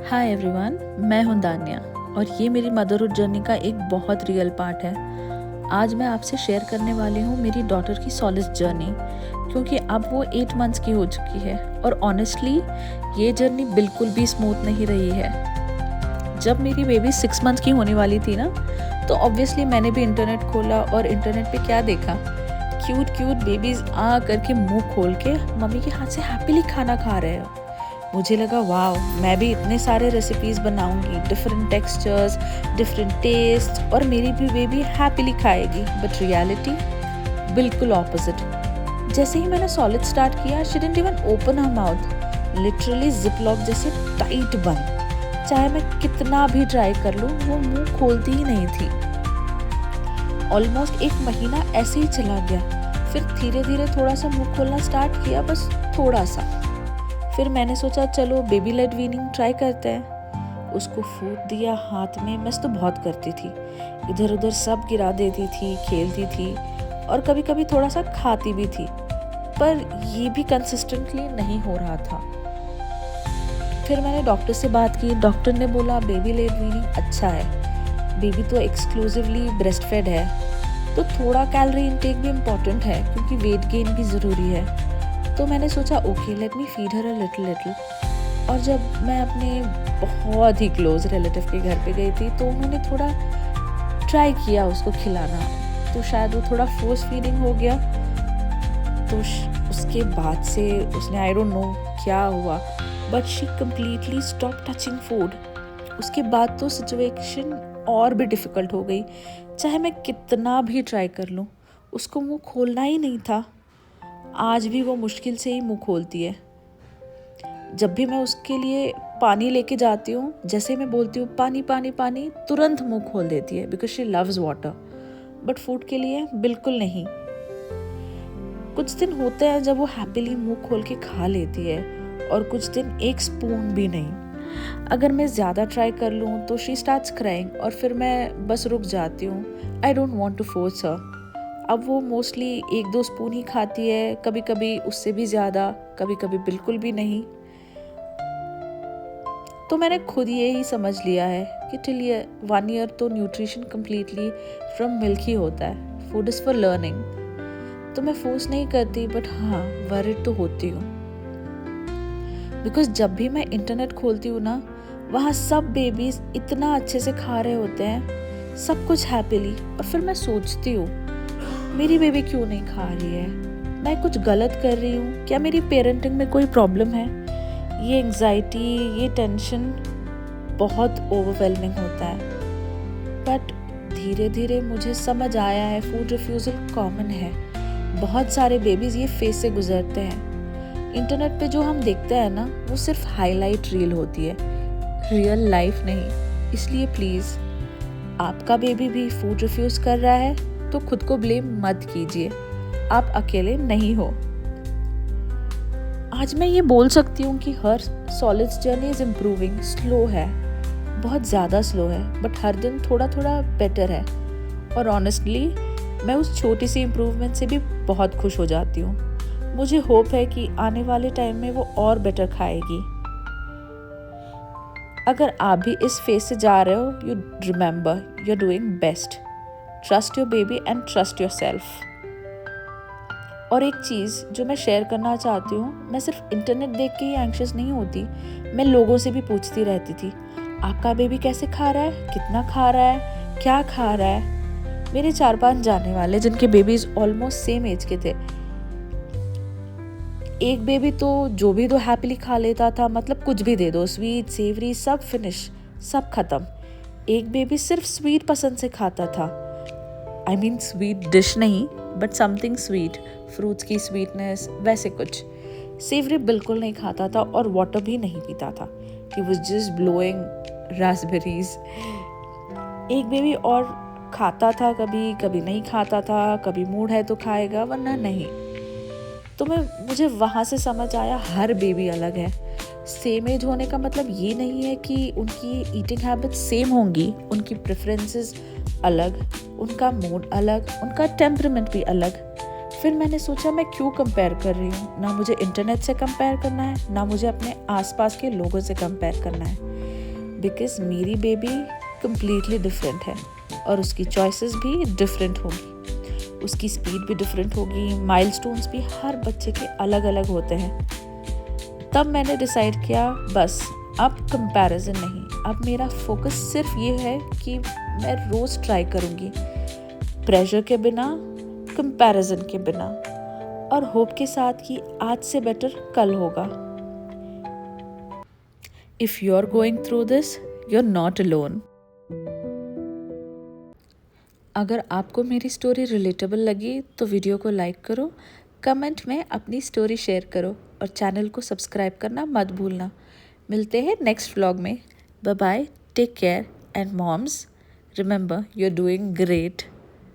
Hi everyone, मैं हूं दान्या और ये मेरी मदरहुड जर्नी का एक बहुत रियल पार्ट है। आज मैं आपसे शेयर करने वाली हूँ मेरी डॉटर की सॉलिड जर्नी, क्योंकि अब वो 8 मंथ्स की हो चुकी है और ऑनेस्टली ये जर्नी बिल्कुल भी स्मूथ नहीं रही है। जब मेरी बेबी 6 मंथ्स की होने वाली थी ना, तो ऑब्वियसली मैंने भी इंटरनेट खोला और इंटरनेट पे क्या देखा, क्यूट क्यूट बेबीज आ करके मुंह खोल के मम्मी के हाथ से हैप्पीली खाना खा रहे हैं। मुझे लगा वाह, मैं भी इतने सारे रेसिपीज बनाऊंगी, डिफरेंट टेक्सचर्स, डिफरेंट टेस्ट, और मेरी भी बेबी हैप्पीली खाएगी। बट रियलिटी बिल्कुल ऑपोजिट। जैसे ही मैंने सॉलिड स्टार्ट किया, she didn't even open her mouth, literally zip lock जैसे टाइट बंद। चाहे मैं कितना भी ट्राई कर लूं, वो मुंह खोलती ही नहीं थी। ऑलमोस्ट 1 महीना ऐसे ही चला गया। फिर धीरे धीरे थोड़ा सा मुंह खोलना स्टार्ट किया, बस थोड़ा सा। फिर मैंने सोचा चलो बेबी लेड वीनिंग ट्राई करते हैं। उसको फूड दिया हाथ में। मैं तो बहुत करती थी, इधर उधर सब गिरा देती थी, खेलती थी और कभी कभी थोड़ा सा खाती भी थी, पर ये भी कंसिस्टेंटली नहीं हो रहा था। फिर मैंने डॉक्टर से बात की। डॉक्टर ने बोला बेबी लेड वीनिंग अच्छा है, बेबी तो एक्सक्लूसिवली ब्रेस्ट फेड है, तो थोड़ा कैलोरी इनटेक भी इम्पोर्टेंट है क्योंकि वेट गेन भी ज़रूरी है। तो मैंने सोचा okay, let me feed her a little. और जब मैं अपने बहुत ही क्लोज रिलेटिव के घर पे गई थी, तो उन्होंने थोड़ा ट्राई किया उसको खिलाना, तो शायद वो थोड़ा फोर्स फीडिंग हो गया। तो उसके बाद से उसने, आई डोंट नो क्या हुआ, but she completely stop touching food. उसके बाद तो सिचुएशन और भी डिफ़िकल्ट हो गई। चाहे मैं कितना भी ट्राई कर लूँ, उसको मुँह खोलना ही नहीं था। आज भी वो मुश्किल से ही मुंह खोलती है। जब भी मैं उसके लिए पानी लेके जाती हूँ, जैसे मैं बोलती हूँ पानी पानी पानी, तुरंत मुंह खोल देती है, because she loves water. But food के लिए बिल्कुल नहीं। कुछ दिन होते हैं जब वो हैप्पीली मुंह खोल के खा लेती है, और कुछ दिन 1 स्पून भी नहीं। अगर मैं ज़्यादा ट्राई कर लूँ तो शी स्टार्ट्स क्राइंग, और फिर मैं बस रुक जाती हूँ। I don't want to force her. अब वो मोस्टली 1-2 स्पून ही खाती है, कभी कभी उससे भी ज़्यादा, कभी कभी बिल्कुल भी नहीं। तो मैंने खुद ये ही समझ लिया है कि टिल 1 ईयर तो न्यूट्रिशन कम्प्लीटली फ्रॉम मिल्क ही होता है। Food is for learning. तो मैं फोर्स नहीं करती, बट हाँ, वरिड तो होती हूँ। बिकॉज जब भी मैं इंटरनेट खोलती हूँ ना, वहाँ सब बेबीज इतना अच्छे से खा रहे होते हैं, सब कुछ हैप्पीली, और फिर मैं सोचती हूँ मेरी बेबी क्यों नहीं खा रही है? मैं कुछ गलत कर रही हूँ क्या? मेरी पेरेंटिंग में कोई प्रॉब्लम है? ये एंग्जाइटी, ये टेंशन बहुत ओवरवेलमिंग होता है। बट धीरे धीरे मुझे समझ आया है फूड रिफ्यूज़ल कॉमन है। बहुत सारे बेबीज ये फेस से गुजरते हैं। इंटरनेट पे जो हम देखते हैं ना, वो सिर्फ हाईलाइट रील होती है, रियल लाइफ नहीं। इसलिए प्लीज़, आपका बेबी भी फूड रिफ्यूज़ कर रहा है तो खुद को ब्लेम मत कीजिए, आप अकेले नहीं हो। आज मैं ये बोल सकती हूँ कि her solids journey is improving. Slow है, बहुत ज़्यादा स्लो है, बट हर दिन थोड़ा थोड़ा बेटर है। और ऑनेस्टली मैं उस छोटी सी इम्प्रूवमेंट से भी बहुत खुश हो जाती हूँ। मुझे होप है कि आने वाले टाइम में वो और बेटर खाएगी। अगर आप भी इस फेज से जा रहे हो, you remember you are doing best. Trust your baby and trust yourself. और एक चीज़ जो मैं शेयर करना चाहती हूँ, मैं सिर्फ इंटरनेट देख के ही एंग्शियस नहीं होती, मैं लोगों से भी पूछती रहती थी, आपका बेबी कैसे खा रहा है, कितना खा रहा है, क्या खा रहा है। मेरे 4-5 जानने वाले जिनके बेबीज ऑलमोस्ट सेम एज के थे। एक बेबी तो जो भी दो हैप्पीली खा लेता था, मतलब कुछ भी दे दो, स्वीट सेवरी सब फिनिश, सब खत्म। एक बेबी सिर्फ स्वीट पसंद से खाता था। आई मीन स्वीट डिश नहीं, बट समथिंग स्वीट, फ्रूट्स की स्वीटनेस, वैसे कुछ। सेवरी बिल्कुल नहीं खाता था और वाटर भी नहीं पीता था। He was just blowing raspberries. एक बेबी और खाता था, कभी कभी नहीं खाता था, कभी मूड है तो खाएगा वरना नहीं। तो मुझे वहाँ से समझ आया हर बेबी अलग है। सेम एज होने का मतलब ये नहीं है कि उनकी ईटिंग हैबिट्स सेम होंगी। उनकी प्रेफरेंसेस अलग, उनका मूड अलग, उनका टेम्परामेंट भी अलग। फिर मैंने सोचा मैं क्यों कंपेयर कर रही हूँ। ना मुझे इंटरनेट से कंपेयर करना है, ना मुझे अपने आसपास के लोगों से कंपेयर करना है। बिकॉज मेरी बेबी कम्प्लीटली डिफरेंट है और उसकी चॉइसेस भी डिफरेंट होगी, उसकी स्पीड भी डिफरेंट होगी, माइलस्टोन्स भी हर बच्चे के अलग अलग होते हैं। तब मैंने डिसाइड किया बस अब कंपैरिजन नहीं, अब मेरा फोकस सिर्फ ये है कि मैं रोज़ ट्राई करूँगी, प्रेशर के बिना, कंपैरिजन के बिना, और होप के साथ कि आज से बेटर कल होगा। If you are going through this, you are not alone. अगर आपको मेरी स्टोरी रिलेटेबल लगी तो वीडियो को लाइक करो, कमेंट में अपनी स्टोरी शेयर करो और चैनल को सब्सक्राइब करना मत भूलना। मिलते हैं नेक्स्ट व्लॉग में। Bye bye, take care and moms, remember you are doing great.